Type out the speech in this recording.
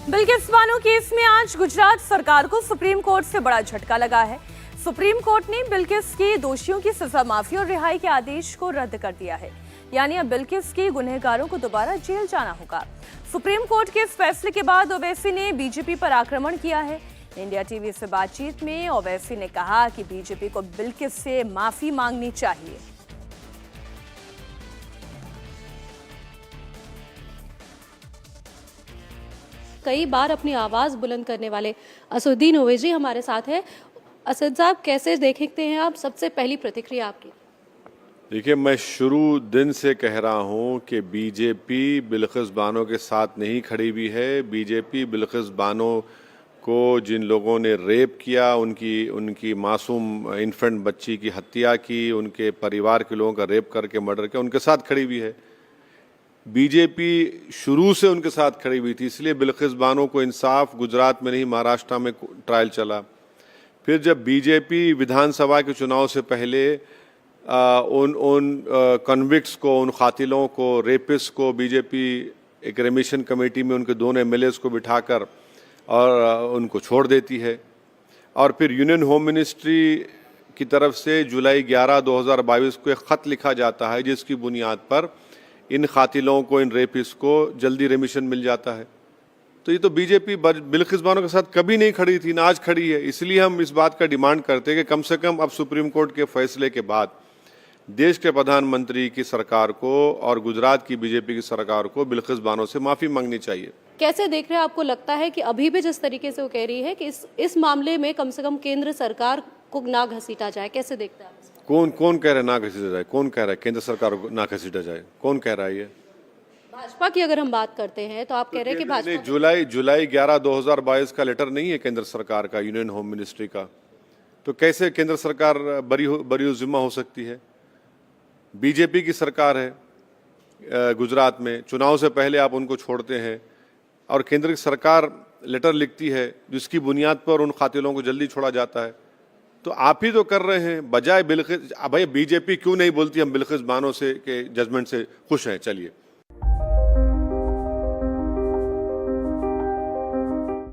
Bilkis Bano case में आज गुजरात सरकार को सुप्रीम कोर्ट से बड़ा झटका लगा है। सुप्रीम कोर्ट ने बिल्किस के दोषियों की सजा माफी और रिहाई के आदेश को रद्द कर दिया है। यानी अब बिल्किस के गुनहगारों को दोबारा जेल जाना होगा। सुप्रीम कोर्ट के इस फैसले के बाद ओवैसी ने बीजेपी पर आक्रमण किया है। इंडिया टीवी से बातचीत में ओवैसी ने कहा कि बीजेपी को बिल्किस से माफी मांगनी चाहिए। कई बार अपनी आवाज़ बुलंद करने वाले असदुद्दीन ओवैसी हमारे साथ है। असद साहब, कैसे देखते हैं आप? सबसे पहली प्रतिक्रिया आपकी। देखिए, मैं शुरू दिन से कह रहा हूं कि बीजेपी बिल्किस बानो के साथ नहीं खड़ी हुई है। बीजेपी बिल्किस बानो को जिन लोगों ने रेप किया, उनकी मासूम इन्फेंट बच्ची की हत्या की, उनके परिवार के लोगों का रेप करके मर्डर किया, उनके साथ खड़ी हुई है। बीजेपी शुरू से उनके साथ खड़ी हुई थी, इसलिए बिल्किस बानो को इंसाफ गुजरात में नहीं माहाराष्ट्र में ट्रायल चला। फिर जब बीजेपी विधानसभा के चुनाव से पहले उन कन्विक्ट्स को, उन कातिलों को, रेपिस्ट को बीजेपी एक रेमिशन कमेटी में उनके दोनों एमएलएस को बिठाकर और उनको छोड़ देती है। और फिर यूनियन होम मिनिस्ट्री की तरफ से जुलाई 11, 2022 को एक ख़त लिखा जाता है जिसकी बुनियाद पर इन कातिलों को, इन रेपिस्ट को जल्दी रेमिशन मिल जाता है। तो ये तो बीजेपी बिल्किस बानो के साथ कभी नहीं खड़ी थी, ना आज खड़ी है। इसलिए हम इस बात का डिमांड करते हैं कि कम से कम अब सुप्रीम कोर्ट के फैसले के बाद देश के प्रधानमंत्री की सरकार को और गुजरात की बीजेपी की सरकार को बिल्किस बानो से माफ़ी मांगनी चाहिए। कैसे देख रहे हैं? आपको लगता है कि अभी भी जिस तरीके से वो कह रही है कि इस मामले में कम से कम केंद्र सरकार को ना घसीटा जाए, कैसे देखते हैं आप? कौन कह रहा है ना घसीटा जाए? कौन कह रहा है केंद्र सरकार को ना घसीटा जाए? कौन कह रहा है ये? भाजपा की अगर हम बात करते हैं तो आप कह रहे हैं कि भाजपा जुलाई 11, 2022 का लेटर नहीं है केंद्र सरकार का, यूनियन होम मिनिस्ट्री का। तो कैसे केंद्र सरकार बरी जिम्मा हो सकती है? बीजेपी की सरकार है गुजरात में, चुनाव से पहले आप उनको छोड़ते हैं और केंद्र की सरकार लेटर लिखती है जिसकी बुनियाद पर उन कातिलों को जल्दी छोड़ा जाता है। तो आप ही तो कर रहे हैं, बजाय बिल्किस। भाई बीजेपी क्यों नहीं बोलती हम बिल्किस बानो से के जजमेंट से खुश हैं? चलिए,